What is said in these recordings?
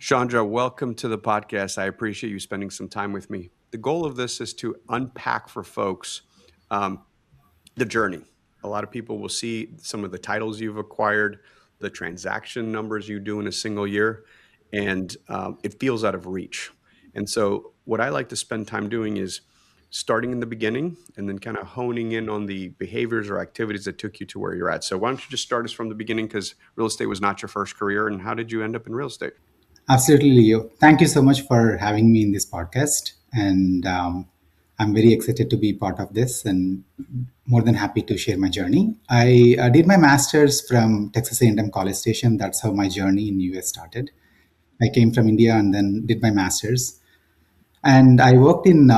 Chandra, welcome to the podcast. I appreciate you spending some time with me. The goal of this is to unpack for folks um, the journey. A lot of people will see some of the titles you've acquired, the transaction numbers you do in a single year, and it feels out of reach. And so, what I like to spend time doing is starting in the beginning and then kind of honing in on the behaviors or activities that took you to where you're at. So, why don't you just start us from the beginning? Because real estate was not your first career, and how did you end up in real estate? Absolutely, Leo. Thank you so much for having me in this podcast. And I'm very excited to be part of this and more than happy to share my journey. I did my master's from Texas A&M College Station. That's how my journey in US started. I came from India and then did my master's. And I worked in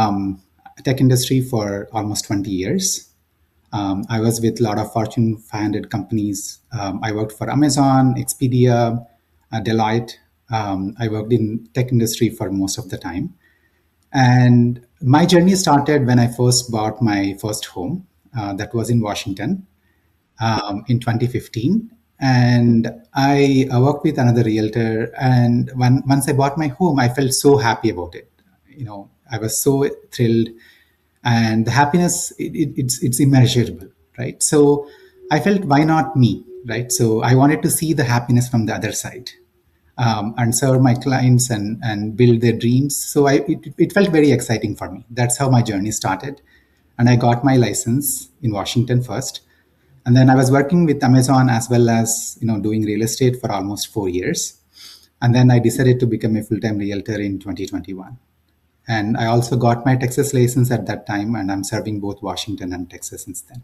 tech industry for almost 20 years. I was with a lot of Fortune 500 companies. I worked for Amazon, Expedia, Deloitte. I worked in tech industry for most of the time. And my journey started when I first bought my first home. That was in Washington in 2015. And I worked with another realtor. And once I bought my home, I felt so happy about it. I was so thrilled, and the happiness it's immeasurable, right? So I felt, why not me, right? So I wanted to see the happiness from the other side, and serve my clients and build their dreams. So it felt very exciting for me. That's how my journey started. And I got my license in Washington first. And then I was working with Amazon as well as, doing real estate for almost 4 years. And then I decided to become a full-time realtor in 2021. And I also got my Texas license at that time, and I'm serving both Washington and Texas since then.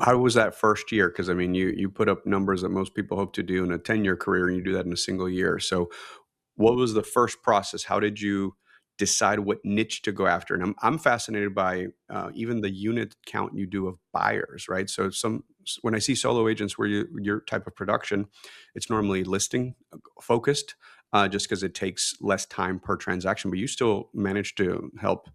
How was that first year? Because I mean, you put up numbers that most people hope to do in a 10-year career, and you do that in a single year. So, what was the first process? How did you decide what niche to go after? And I'm fascinated by even the unit count you do of buyers, right? So when I see solo agents where your type of production, it's normally listing focused, just because it takes less time per transaction. But you still manage to help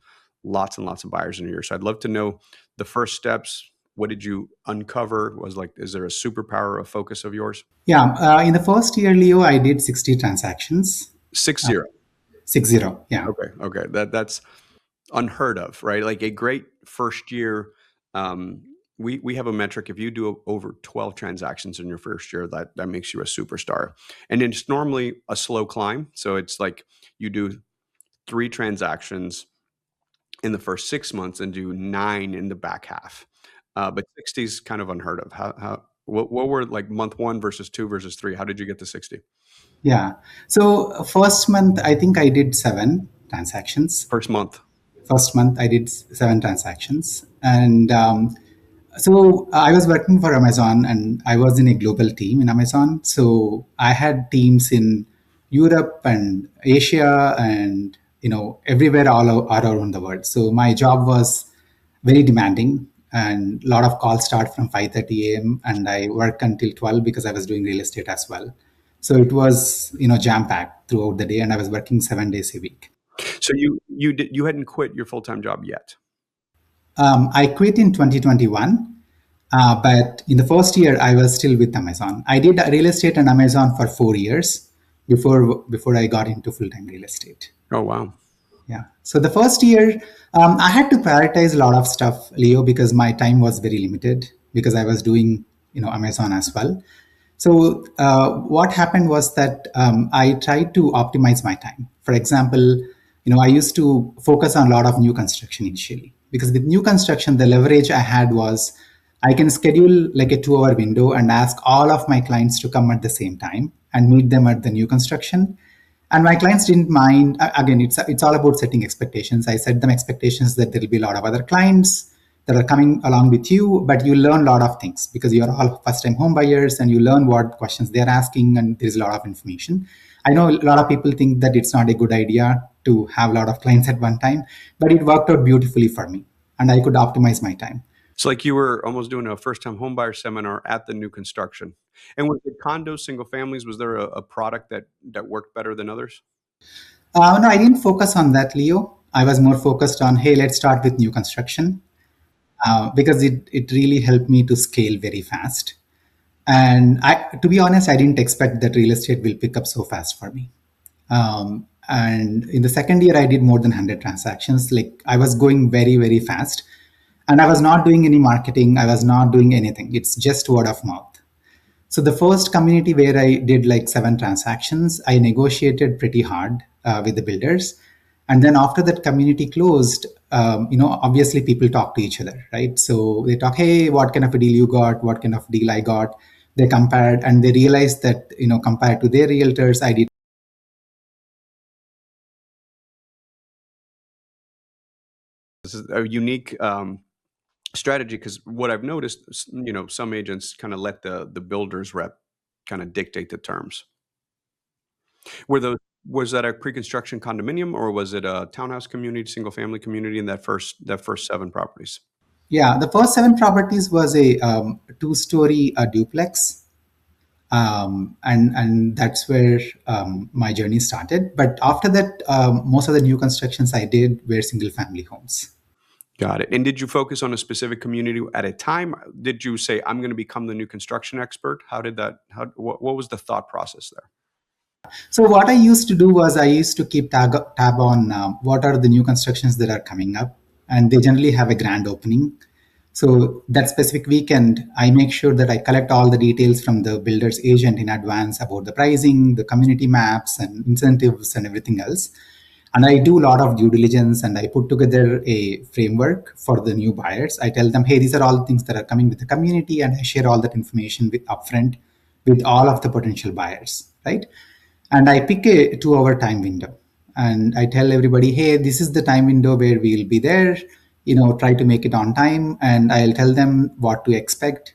lots and lots of buyers in a year. So I'd love to know the first steps. What did you uncover? Is there a superpower or a focus of yours? Yeah, in the first year, Leo, I did 60 transactions. 60. 60, yeah. Okay. That's unheard of, right? Like a great first year. We have a metric. If you do over 12 transactions in your first year, that makes you a superstar. And it's normally a slow climb. So it's like you do 3 transactions in the first 6 months and do 9 in the back half. But 60 is kind of unheard of. What were like month 1 versus 2 versus 3? How did you get to 60? Yeah. So first month, I think I did 7 transactions. First month. First month, I did 7 transactions. And so I was working for Amazon, and I was in a global team in Amazon. So I had teams in Europe and Asia and, everywhere all around the world. So my job was very demanding, and a lot of calls start from 5:30 a.m. and I work until 12 because I was doing real estate as well. So it was, jam packed throughout the day, and I was working 7 days a week. So you hadn't quit your full-time job yet? I quit in 2021, but in the first year, I was still with Amazon. I did real estate and Amazon for 4 years before I got into full-time real estate. Oh, wow. Yeah. So the first year, I had to prioritize a lot of stuff, Leo, because my time was very limited because I was doing, Amazon as well. So what happened was that I tried to optimize my time. For example, I used to focus on a lot of new construction initially, because with new construction, the leverage I had was I can schedule like a 2-hour window and ask all of my clients to come at the same time and meet them at the new construction. And my clients didn't mind. Again, it's all about setting expectations. I set them expectations that there will be a lot of other clients that are coming along with you, but you learn a lot of things because you're all first-time home buyers and you learn what questions they're asking, and there's a lot of information. I know a lot of people think that it's not a good idea to have a lot of clients at one time, but it worked out beautifully for me, and I could optimize my time. It's like you were almost doing a first-time homebuyer seminar at the new construction. And was it condos, single families? Was there a product that worked better than others? No, I didn't focus on that, Leo. I was more focused on, hey, let's start with new construction, because it really helped me to scale very fast. And to be honest, I didn't expect that real estate will pick up so fast for me. And in the second year, I did more than 100 transactions. Like I was going very, very fast. And I was not doing any marketing. I was not doing anything. It's just word of mouth. So the first community where I did like 7 transactions, I negotiated pretty hard with the builders. And then after that community closed, obviously people talk to each other, right? So they talk, hey, what kind of a deal you got? What kind of deal I got? They compared and they realized that, compared to their realtors, I did. This is a unique strategy because what I've noticed, some agents kind of let the builder's rep kind of dictate the terms. Were those Was that a pre-construction condominium or was it a townhouse community, single family community in that first 7 properties? Yeah, the first 7 properties was a two-story duplex, and that's where my journey started. But after that, most of the new constructions I did were single-family homes. Got it. And did you focus on a specific community at a time? Did you say, I'm going to become the new construction expert? What was the thought process there? So what I used to do was I used to keep tab on what are the new constructions that are coming up, and they generally have a grand opening. So that specific weekend, I make sure that I collect all the details from the builder's agent in advance about the pricing, the community maps, and incentives, and everything else. And I do a lot of due diligence, and I put together a framework for the new buyers. I tell them, hey, these are all the things that are coming with the community, and I share all that information with upfront with all of the potential buyers, right? And I pick a 2 hour time window, and I tell everybody, hey, this is the time window where we'll be there. Try to make it on time, and I'll tell them what to expect.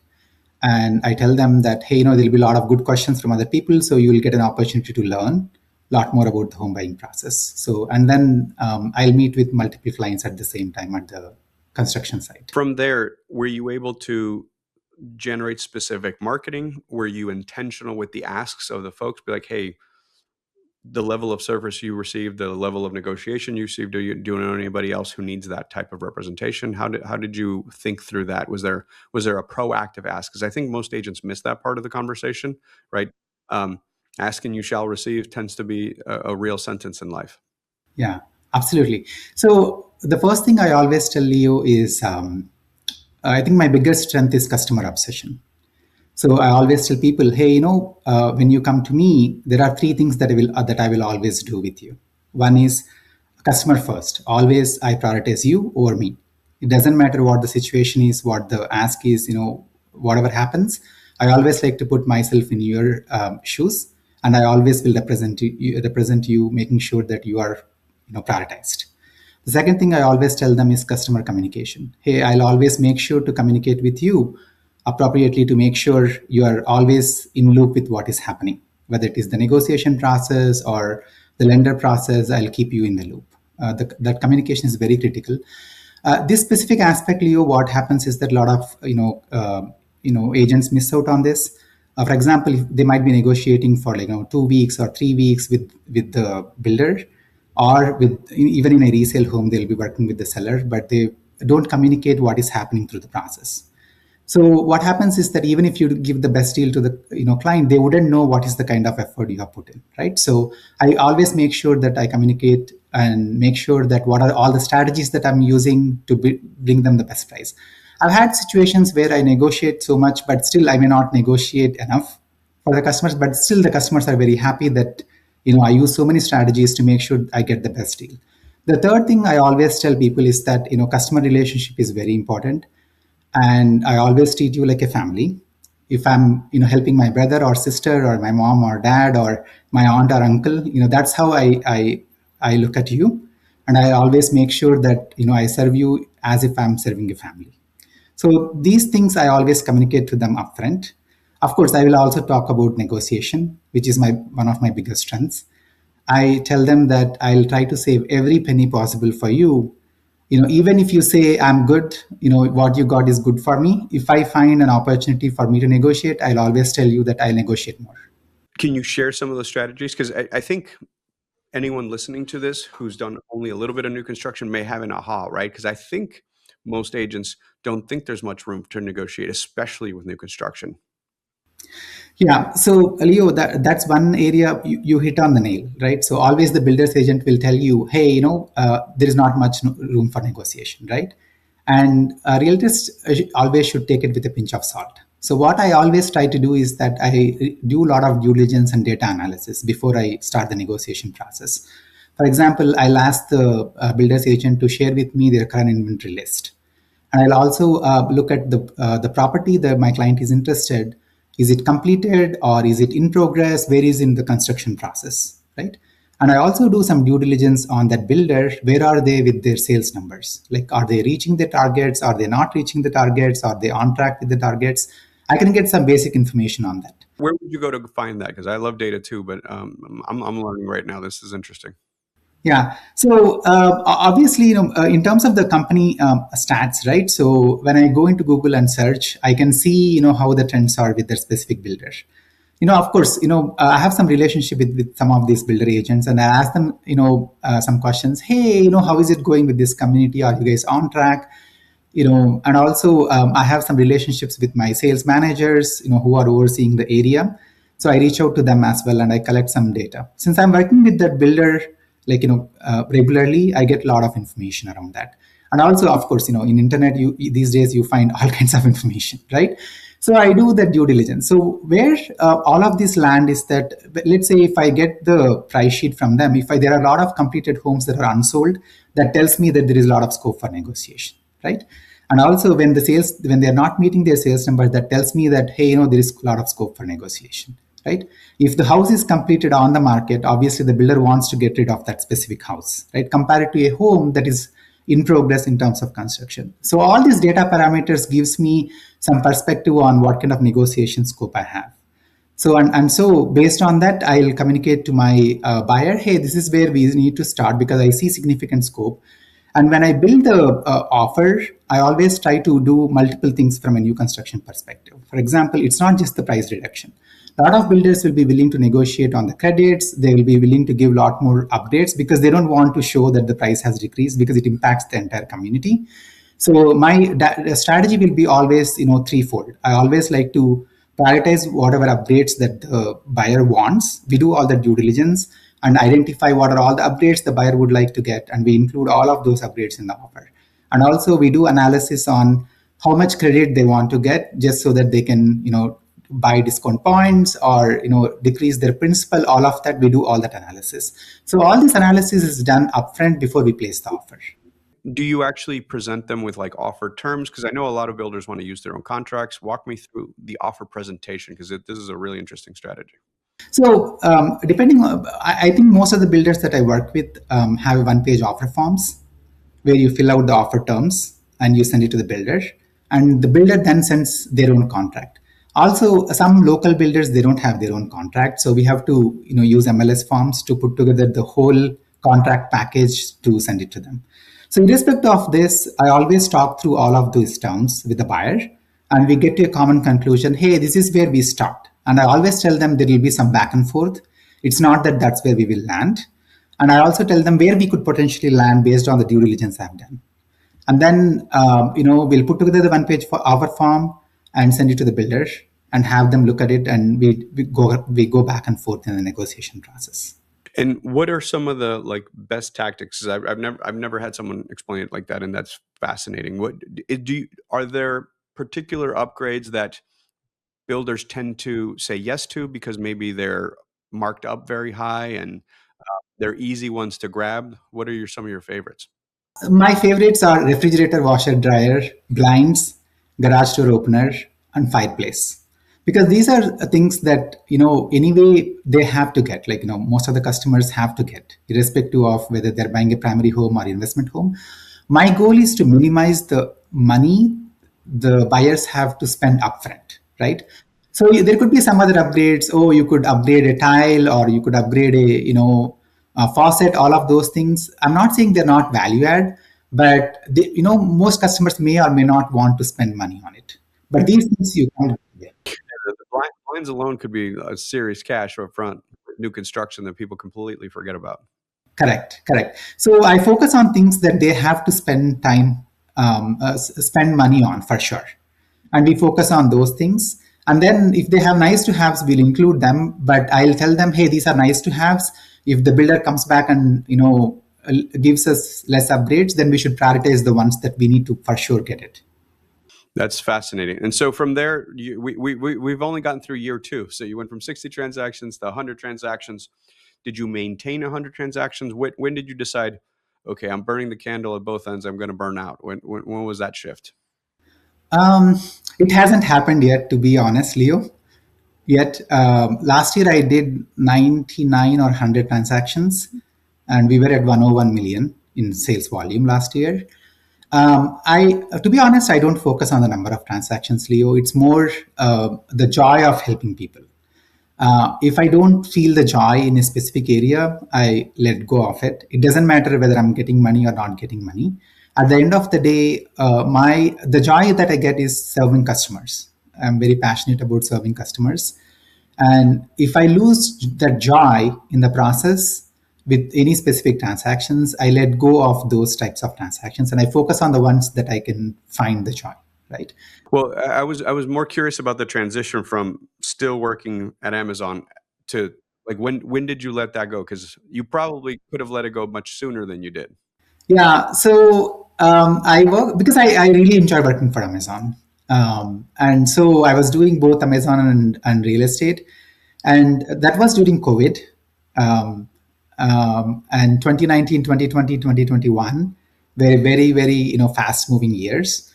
And I tell them that, hey, there'll be a lot of good questions from other people, so you will get an opportunity to learn a lot more about the home buying process. So, and then I'll meet with multiple clients at the same time at the construction site. From there, were you able to generate specific marketing? Were you intentional with the asks of the folks? Be like, hey, the level of service you received, the level of negotiation you received, do you know anybody else who needs that type of representation? How did you think through that? Was there a proactive ask? Because I think most agents miss that part of the conversation, right? Um, Asking you shall receive tends to be a real sentence in life. Yeah, absolutely. So the first thing I always tell you is I think my biggest strength is customer obsession. So I always tell people, hey, when you come to me, there are 3 things that I will always do with you. One is customer first. Always I prioritize you over me. It doesn't matter what the situation is, what the ask is, whatever happens. I always like to put myself in your shoes, and I always will represent you, making sure that you are, prioritized. The second thing I always tell them is customer communication. Hey, I'll always make sure to communicate with you appropriately to make sure you are always in loop with what is happening, whether it is the negotiation process or the lender process. I'll keep you in the loop. That communication is very critical. This specific aspect, Leo, what happens is that a lot of agents miss out on this. For example, if they might be negotiating for 2 weeks or 3 weeks with the builder, or with even in a resale home, they'll be working with the seller, but they don't communicate what is happening through the process. So what happens is that even if you give the best deal to the client, they wouldn't know what is the kind of effort you have put in, right? So I always make sure that I communicate and make sure that what are all the strategies that I'm using to bring them the best price. I've had situations where I negotiate so much, but still I may not negotiate enough for the customers, but still the customers are very happy that I use so many strategies to make sure I get the best deal. The third thing I always tell people is that customer relationship is very important, and I always treat you like a family. If I'm helping my brother or sister or my mom or dad or my aunt or uncle, that's how I look at you, and I always make sure that I serve you as if I'm serving a family. So these things I always communicate to them upfront. Of course, I will also talk about negotiation, which is my one of my biggest strengths. I tell them that I'll try to save every penny possible for you. Even if you say I'm good, what you got is good for me. If I find an opportunity for me to negotiate, I'll always tell you that I'll negotiate more. Can you share some of those strategies? Because I think anyone listening to this who's done only a little bit of new construction may have an aha, right? Because I think most agents don't think there's much room to negotiate, especially with new construction. Yeah, so Leo, that's one area you hit on the nail, right? So always the builder's agent will tell you, hey, there is not much room for negotiation, right? And realtors always should take it with a pinch of salt. So what I always try to do is that I do a lot of due diligence and data analysis before I start the negotiation process. For example, I'll ask the builder's agent to share with me their current inventory list, and I'll also look at the property that my client is interested. Is it completed or is it in progress? Where is in the construction process, right? And I also do some due diligence on that builder. Where are they with their sales numbers? Like, are they reaching the targets? Are they not reaching the targets? Are they on track with the targets? I can get some basic information on that. Where would you go to find that? Because I love data too, but I'm learning right now. This is interesting. Yeah. So obviously, in terms of the company stats, right? So when I go into Google and search, I can see, how the trends are with their specific builder. Of course, I have some relationship with some of these builder agents, and I ask them, some questions. Hey, how is it going with this community? Are you guys on track? And also I have some relationships with my sales managers, who are overseeing the area. So I reach out to them as well, and I collect some data. Since I'm working with that builder, regularly, I get a lot of information around that. And also, of course, in internet, you these days you find all kinds of information, right? So I do the due diligence. So where all of this land is that, let's say if I get the price sheet from them, if there are a lot of completed homes that are unsold, that tells me that there is a lot of scope for negotiation, right? And also when they're not meeting their sales numbers, that tells me that, hey, there is a lot of scope for negotiation, right? If the house is completed on the market, obviously the builder wants to get rid of that specific house, right? Compared to a home that is in progress in terms of construction. So all these data parameters gives me some perspective on what kind of negotiation scope I have. So and so based on that, I'll communicate to my buyer, hey, this is where we need to start because I see significant scope. And when I build the offer, I always try to do multiple things from a new construction perspective. For example, it's not just the price reduction. A lot of builders will be willing to negotiate on the credits. They will be willing to give a lot more updates because they don't want to show that the price has decreased because it impacts the entire community. So my strategy will be always, threefold. I always like to prioritize whatever updates that the buyer wants. We do all the due diligence and identify what are all the updates the buyer would like to get, and we include all of those updates in the offer. And also we do analysis on how much credit they want to get, just so that they can, buy discount points or decrease their principal. All of that, we do all that analysis. So all this analysis is done upfront before we place the offer. Do you actually present them with like offer terms? Because I know a lot of builders want to use their own contracts. Walk me through the offer presentation because this is a really interesting strategy. So depending on, I think most of the builders that I work with have one-page offer forms where you fill out the offer terms and you send it to the builder, and the builder then sends their own contract. Also, some local builders, they don't have their own contract, so we have to use MLS forms to put together the whole contract package to send it to them. So irrespective of this, I always talk through all of those terms with the buyer, and we get to a common conclusion. Hey, this is where we start. And I always tell them there will be some back and forth. It's not that that's where we will land. And I also tell them where we could potentially land based on the due diligence I've done. And then, we'll put together the one-page offer form and send it to the builder and have them look at it, and we go back and forth in the negotiation process. And what are some of the like best tactics? 'Cause I've never had someone explain it like that, and that's fascinating. Are there particular upgrades that builders tend to say yes to because maybe they're marked up very high and they're easy ones to grab? What are some of your favorites? My favorites are refrigerator, washer, dryer, blinds, garage door opener, and fireplace. Because these are things that, anyway, they have to get. Like, most of the customers have to get, irrespective of whether they're buying a primary home or investment home. My goal is to minimize the money the buyers have to spend upfront, right? So there could be some other upgrades. Oh, you could upgrade a tile, or you could upgrade a faucet. All of those things. I'm not saying they're not value add, but most customers may or may not want to spend money on it. But these things you can't. The blinds alone could be a serious cash up front, new construction that people completely forget about. Correct. So I focus on things that they have to spend time, spend money on for sure, and we focus on those things. And then if they have nice to haves, we'll include them. But I'll tell them, hey, these are nice to haves. If the builder comes back and gives us less upgrades, then we should prioritize the ones that we need to for sure get it. That's fascinating. And so from there, we've only gotten through year two. So you went from 60 transactions to 100 transactions. Did you maintain 100 transactions? When did you decide, okay, I'm burning the candle at both ends, I'm going to burn out? When was that shift? Um, it hasn't happened yet, to be honest, Leo. Yet last year I did 99 or 100 transactions, and we were at 101 million in sales volume last year. To be honest, I don't focus on the number of transactions, Leo. It's more the joy of helping people. If I don't feel the joy in a specific area, I let go of it. It doesn't matter whether I'm getting money or not getting money. At the end of the day, the joy that I get is serving customers. I'm very passionate about serving customers, and if I lose that joy in the process with any specific transactions, I let go of those types of transactions and I focus on the ones that I can find the joy. Right. Well, I was more curious about the transition from still working at Amazon to, like, when did you let that go? Because you probably could have let it go much sooner than you did. Yeah. So I work because I really enjoy working for Amazon. And so I was doing both Amazon and real estate. And that was during COVID. And 2019, 2020, 2021 were very, very, fast moving years.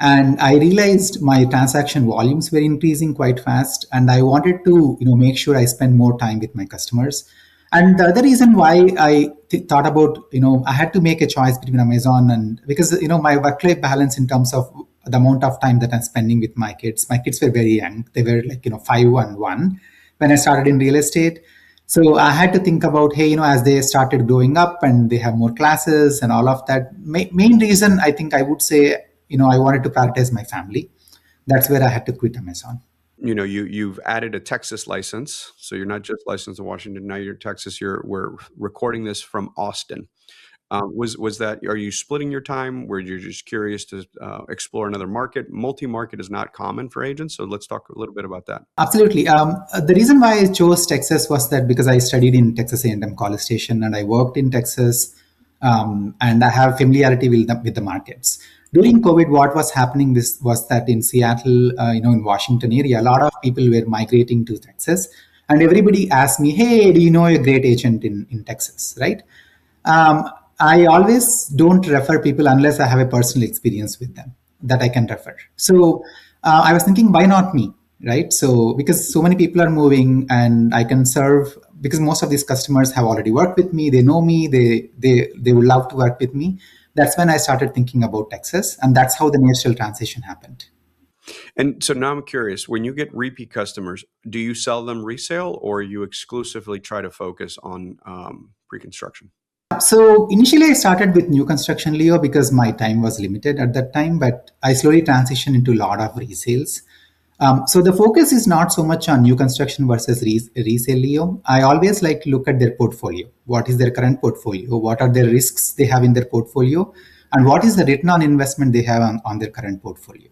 And I realized my transaction volumes were increasing quite fast, and I wanted to make sure I spend more time with my customers. And the other reason why I thought about I had to make a choice between Amazon, and because my work life balance in terms of the amount of time that I'm spending with my kids. My kids were very young; they were like 5 and 1 when I started in real estate. So I had to think about, hey, as they started growing up and they have more classes and all of that. Main reason I think I would say, I wanted to prioritize my family. That's where I had to quit Amazon. You've added a Texas license, so you're not just licensed in Washington. Now you're Texas. We're recording this from Austin. Was that? Are you splitting your time? Where you're just curious to explore another market? Multi-market is not common for agents, so let's talk a little bit about that. Absolutely. The reason why I chose Texas was that because I studied in Texas A&M College Station and I worked in Texas, and I have familiarity with the markets. During COVID, what was happening was that in Seattle, in Washington area, a lot of people were migrating to Texas, and everybody asked me, "Hey, do you know a great agent in Texas?" Right? I always don't refer people unless I have a personal experience with them that I can refer. So I was thinking, why not me? Right? So because so many people are moving, and I can serve, because most of these customers have already worked with me, they know me, they would love to work with me. That's when I started thinking about Texas, and that's how the natural transition happened. And so now I'm curious, when you get repeat customers, do you sell them resale, or you exclusively try to focus on pre-construction? So initially I started with new construction, Leo, because my time was limited at that time, but I slowly transitioned into a lot of resales. So the focus is not so much on new construction versus resale, Leo. I always like to look at their portfolio. What is their current portfolio? What are the risks they have in their portfolio? And what is the return on investment they have on their current portfolio?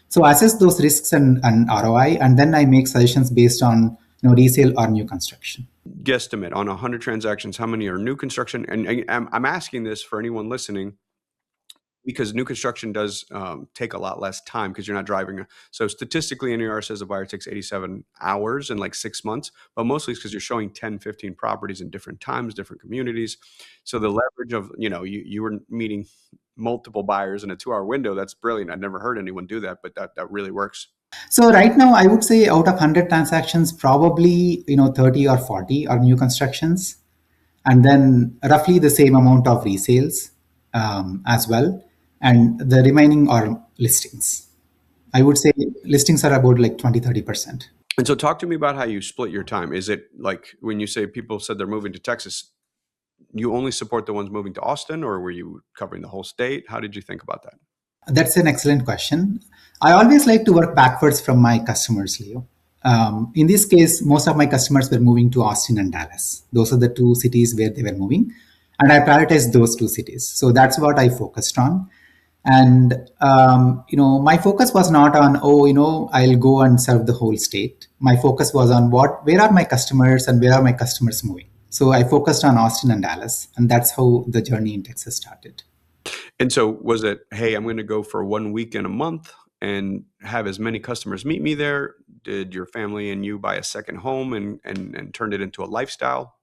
So assess those risks and ROI, and then I make suggestions based on resale or new construction. Guesstimate on 100 transactions, how many are new construction? And I'm asking this for anyone listening, because new construction does take a lot less time because you're not driving. So statistically, NAR says a buyer takes 87 hours in like 6 months, but mostly it's because you're showing 10, 15 properties in different times, different communities. So the leverage of, you were meeting multiple buyers in a 2-hour window. That's brilliant. I've never heard anyone do that, but that really works. So right now, I would say out of 100 transactions, probably 30 or 40 are new constructions, and then roughly the same amount of resales as well, and the remaining are listings. I would say listings are about like 20-30%. And so talk to me about how you split your time. Is it like when you say people said they're moving to Texas, you only support the ones moving to Austin, or were you covering the whole state? How did you think about that? That's an excellent question. I always like to work backwards from my customers, Leo. In this case, most of my customers were moving to Austin and Dallas. Those are the two cities where they were moving, and I prioritized those two cities. So that's what I focused on. And my focus was not on, I'll go and serve the whole state. My focus was on where are my customers and where are my customers moving. So I focused on Austin and Dallas, and that's how the journey in Texas started. And so was it, hey, I'm going to go for 1 week in a month and have as many customers meet me there? Did your family and you buy a second home and turned it into a lifestyle?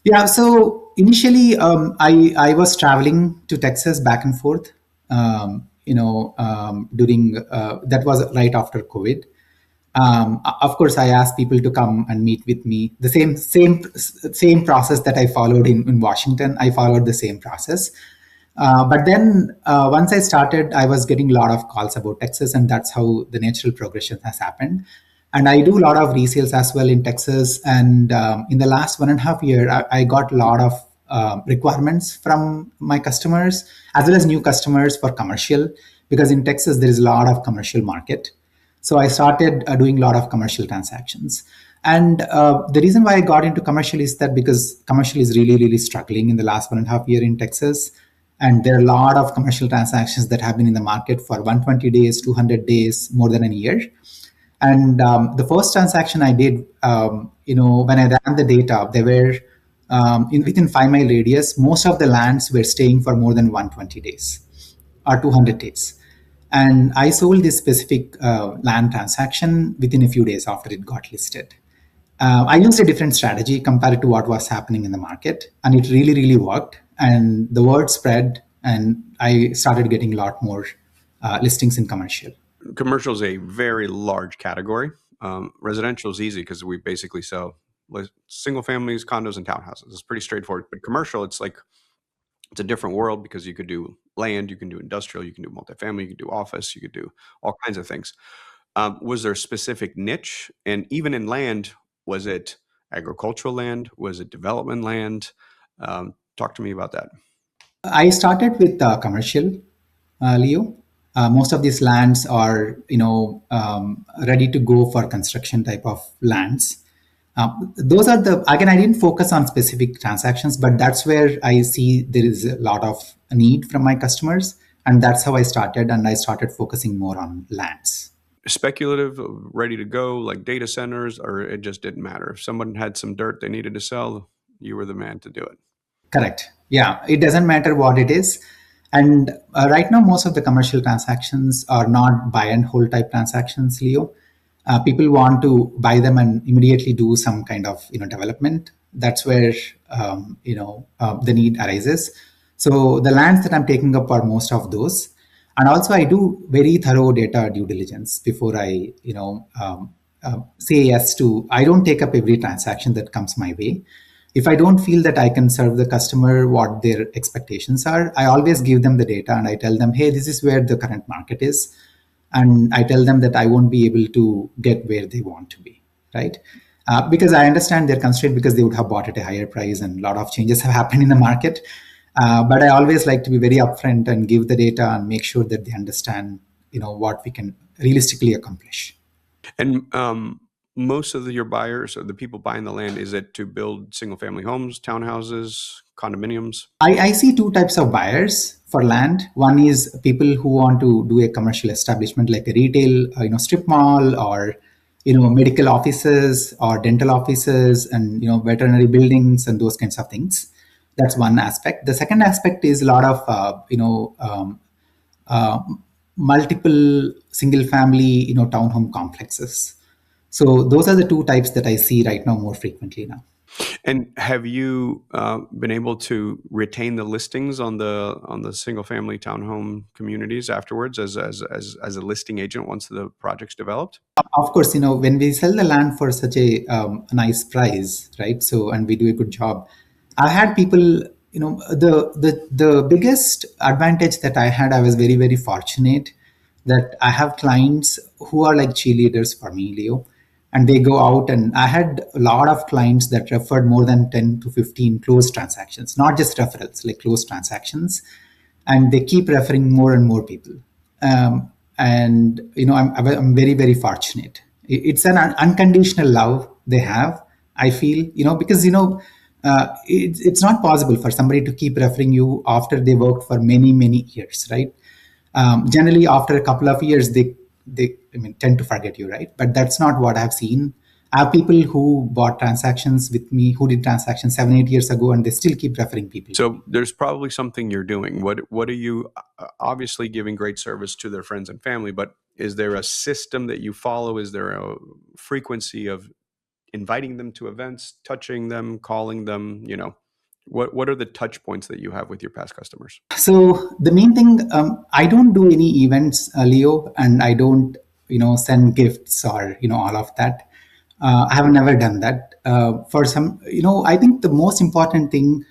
Yeah, so initially, I was traveling to Texas back and forth. During that was right after COVID. Of course, I asked people to come and meet with me. The same process that I followed in Washington, I followed the same process. But then once I started, I was getting a lot of calls about Texas, and that's how the natural progression has happened. And I do a lot of resales as well in Texas. And in the last 1.5 years, I got a lot of requirements from my customers as well as new customers for commercial, because in Texas there is a lot of commercial market. So I started doing a lot of commercial transactions. And the reason why I got into commercial is that because commercial is really, really struggling in the last 1.5 years in Texas. And there are a lot of commercial transactions that have been in the market for 120 days, 200 days, more than a year. And the first transaction I did, when I ran the data, they were within 5 mile radius. Most of the lands were staying for more than 120 days or 200 days. And I sold this specific land transaction within a few days after it got listed. I used a different strategy compared to what was happening in the market, and it really, really worked. And the word spread, and I started getting a lot more listings in commercial. Commercial is a very large category. Residential is easy because we basically sell single families, condos, and townhouses. It's pretty straightforward. But commercial, it's a different world because you could do land, you can do industrial, you can do multifamily, you can do office, you could do all kinds of things. Was there a specific niche? And even in land, was it agricultural land? Was it development land? Talk to me about that. I started with commercial, Leo. Most of these lands are, ready to go for construction type of lands. Those are the, again, I didn't focus on specific transactions, but that's where I see there is a lot of need from my customers. And that's how I started. And I started focusing more on lands. Speculative, ready to go, like data centers, or it just didn't matter? If someone had some dirt they needed to sell, you were the man to do it. Correct. Yeah, it doesn't matter what it is. And right now, most of the commercial transactions are not buy and hold type transactions, Leo. People want to buy them and immediately do some kind of development. That's where the need arises. So the lands that I'm taking up are most of those. And also, I do very thorough data due diligence before I say yes to. I don't take up every transaction that comes my way. If I don't feel that I can serve the customer what their expectations are, I always give them the data and I tell them, hey, this is where the current market is. And I tell them that I won't be able to get where they want to be, right? Because I understand they're constrained because they would have bought at a higher price and a lot of changes have happened in the market. But I always like to be very upfront and give the data and make sure that they understand, what we can realistically accomplish. And most of your buyers or the people buying the land, is it to build single family homes, townhouses, condominiums? I see two types of buyers for land. One is people who want to do a commercial establishment like a retail, strip mall, or medical offices or dental offices, and veterinary buildings and those kinds of things. That's one aspect. The second aspect is a lot of uh, multiple single family townhome complexes. So those are the two types that I see right now more frequently now. And have you been able to retain the listings on the single family townhome communities afterwards as a listing agent once the project's developed? Of course, when we sell the land for such a nice price, right? So, and we do a good job. I had people, the biggest advantage that I had, I was very, very fortunate that I have clients who are like cheerleaders for me, Leo. And they go out, and I had a lot of clients that referred more than 10 to 15 closed transactions, not just referrals, like closed transactions. And they keep referring more and more people. And I'm very, very fortunate. It's an unconditional love they have, I feel, because it's not possible for somebody to keep referring you after they worked for many, many years, right? Generally after a couple of years they tend to forget you, right? But that's not what I've seen. I have people who bought transactions with me who did transactions 7 8 years ago, and they still keep referring people to me. So there's probably something you're doing. What are you obviously giving great service to their friends and family, but is there a system that you follow? Is there a frequency of inviting them to events, touching them, calling them, what are the touch points that you have with your past customers? So the main thing, I don't do any events, Leo, and I don't, send gifts or all of that. I have never done that. For some, I think the most important thing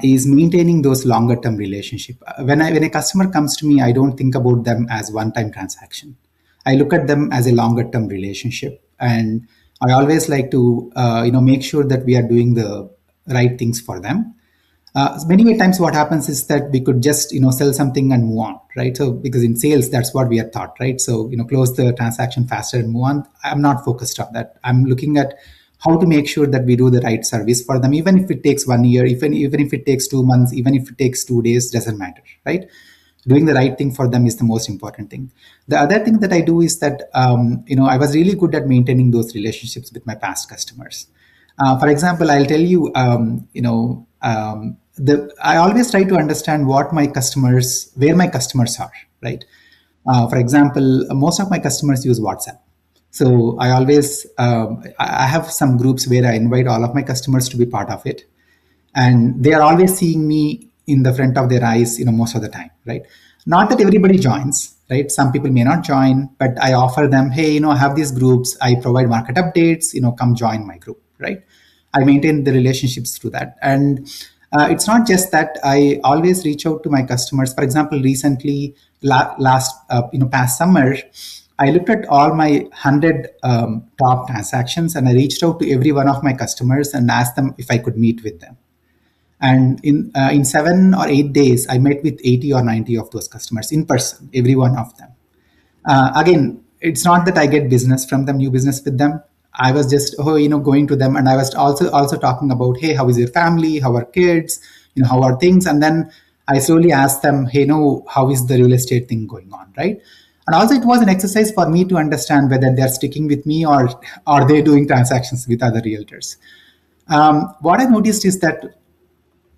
is maintaining those longer term relationship. When a customer comes to me, I don't think about them as one time transaction. I look at them as a longer term relationship, and I always like to, make sure that we are doing the right things for them. Many times what happens is that we could just sell something and move on, right? So because in sales that's what we are taught, right? So close the transaction faster and move on. I'm not focused on that. I'm looking at how to make sure that we do the right service for them, even if it takes 1 year, even if it takes 2 months, even if it takes 2 days, doesn't matter, right? Doing the right thing for them is the most important thing. The other thing that I do is that I was really good at maintaining those relationships with my past customers. For example, I'll tell you, I always try to understand where my customers are, right? For example, most of my customers use WhatsApp. So I have some groups where I invite all of my customers to be part of it, and they are always seeing me in the front of their eyes, most of the time, right? Not that everybody joins, right? Some people may not join, but I offer them, hey, I have these groups, I provide market updates, come join my group, right? I maintain the relationships through that. And it's not just that. I always reach out to my customers. For example, recently, past summer, I looked at all my 100 top transactions, and I reached out to every one of my customers and asked them if I could meet with them. And in 7 or 8 days, I met with 80 or 90 of those customers in person, every one of them. Again, it's not that I get business from them, new business with them. I was just going to them, and I was also talking about, hey, how is your family, how are kids, how are things. And then I slowly asked them, hey, how is the real estate thing going on, right? And also it was an exercise for me to understand whether they're sticking with me or are they doing transactions with other realtors. What I noticed is that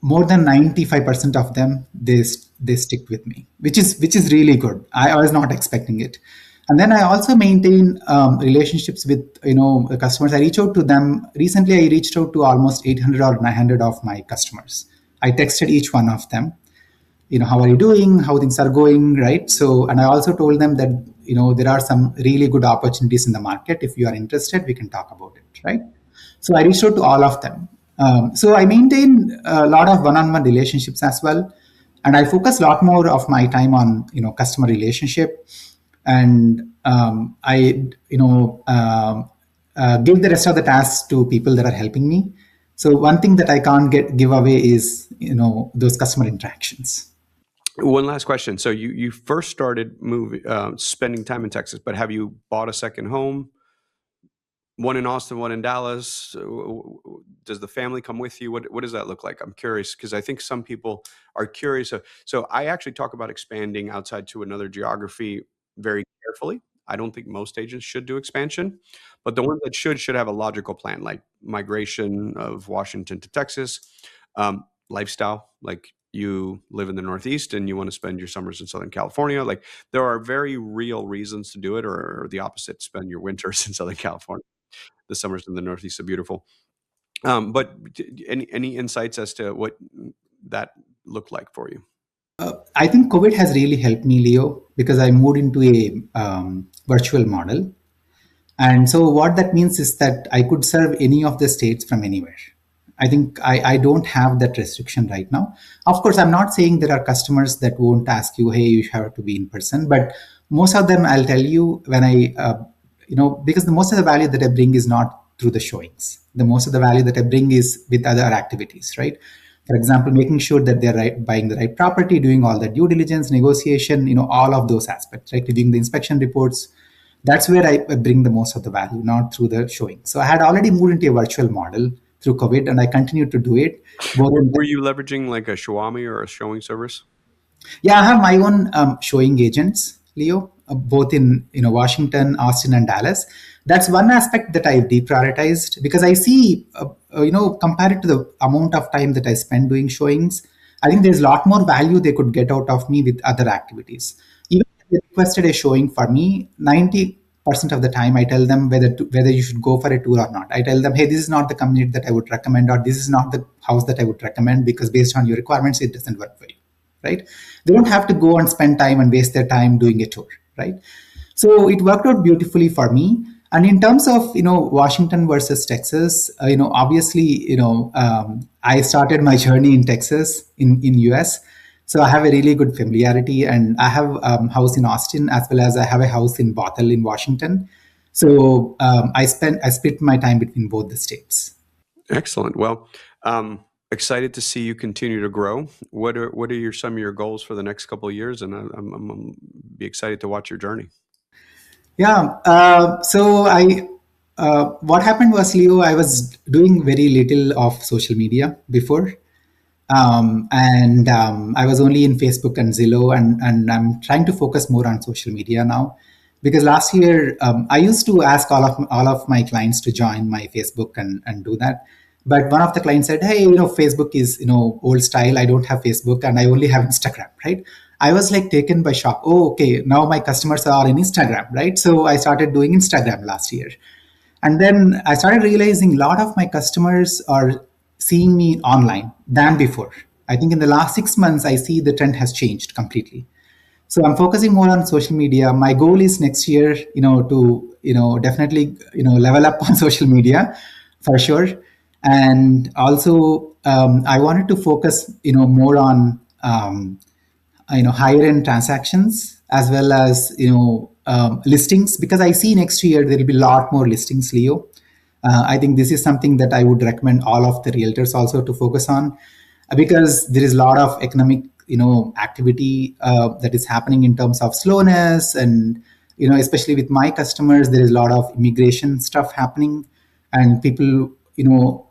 more than 95% of them, they stick with me, which is really good. I was not expecting it. And then I also maintain relationships with customers. I reach out to them. Recently I reached out to almost 800 or 900 of my customers. I texted each one of them, how are you doing, how things are going, right? So, and I also told them that there are some really good opportunities in the market. If you are interested, we can talk about it, right? So I reached out to all of them. So I maintain a lot of one-on-one relationships as well, and I focus a lot more of my time on customer relationship, and I give the rest of the tasks to people that are helping me. So one thing that I can't give away is those customer interactions. One last question. So you first started spending time in Texas, but have you bought a second home? One in Austin, one in Dallas. Does the family come with you? What does that look like? I'm curious because I think some people are curious. So I actually talk about expanding outside to another geography very carefully. I don't think most agents should do expansion, but the ones that should have a logical plan, like migration of Washington to Texas, lifestyle, like you live in the Northeast and you want to spend your summers in Southern California. Like there are very real reasons to do it, or the opposite, spend your winters in Southern California. The summers in the Northeast are beautiful. But any insights as to what that looked like for you? I think COVID has really helped me, Leo, because I moved into a virtual model. And so what that means is that I could serve any of the states from anywhere. I think I don't have that restriction right now. Of course, I'm not saying there are customers that won't ask you, hey, you have to be in person, but most of them, I'll tell you when because the most of the value that I bring is not through the showings. The most of the value that I bring is with other activities, right? For example, making sure that they're buying the right property, doing all the due diligence, negotiation, all of those aspects, right? Reviewing the inspection reports. That's where I bring the most of the value, not through the showing. So I had already moved into a virtual model through COVID, and I continue to do it. Were you leveraging like a Xiaomi or a showing service? Yeah, I have my own showing agents, Leo, both in Washington, Austin, and Dallas. That's one aspect that I've deprioritized because I see, compared to the amount of time that I spend doing showings, I think there's a lot more value they could get out of me with other activities. Even if they requested a showing for me, 90% of the time I tell them whether you should go for a tour or not. I tell them, hey, this is not the community that I would recommend, or this is not the house that I would recommend because based on your requirements, it doesn't work for you, right? They don't have to go and spend time and waste their time doing a tour, right? So it worked out beautifully for me. And in terms of Washington versus Texas, obviously I started my journey in Texas in US, so I have a really good familiarity, and I have house in Austin as well as I have a house in Bothell in Washington. So I split my time between both the states. Excellent. Well, excited to see you continue to grow. What are some of your goals for the next couple of years? And I'm be excited to watch your journey. Yeah. What happened was, Leo, I was doing very little of social media before. And I was only in Facebook and Zillow, and I'm trying to focus more on social media now. Because last year, I used to ask all of my clients to join my Facebook and do that. But one of the clients said, hey, Facebook is, old style. I don't have Facebook and I only have Instagram, right? I was like taken by shock. Oh, okay. Now my customers are in Instagram, right? So I started doing Instagram last year. And then I started realizing a lot of my customers are seeing me online than before. I think in the last 6 months, I see the trend has changed completely. So I'm focusing more on social media. My goal is next year, to definitely level up on social media for sure. And also, I wanted to focus more on higher end transactions as well as listings, because I see next year there will be a lot more listings, Leo. I think this is something that I would recommend all of the realtors also to focus on, because there is a lot of economic activity that is happening in terms of slowness, and especially with my customers there is a lot of immigration stuff happening, and people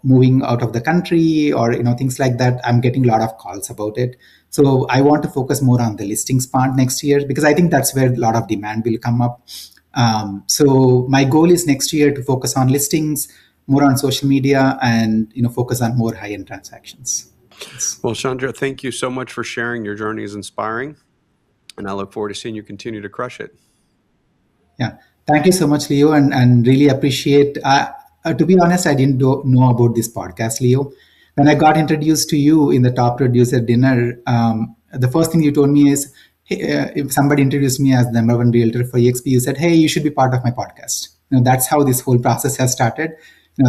moving out of the country, or things like that. I'm getting a lot of calls about it. So I want to focus more on the listings part next year, because I think that's where a lot of demand will come up. So my goal is next year to focus on listings, more on social media, and focus on more high-end transactions. Well, Chandra, thank you so much for sharing. Your journey is inspiring, and I look forward to seeing you continue to crush it. Yeah, thank you so much, Leo, and really appreciate. To be honest, I didn't know about this podcast, Leo. When I got introduced to you in the top producer dinner, the first thing you told me is, hey, if somebody introduced me as the number one realtor for EXP, you said, "Hey, you should be part of my podcast." That's how this whole process has started.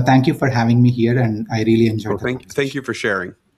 Thank you for having me here, and I really enjoyed Well, the thank conversation. you for sharing.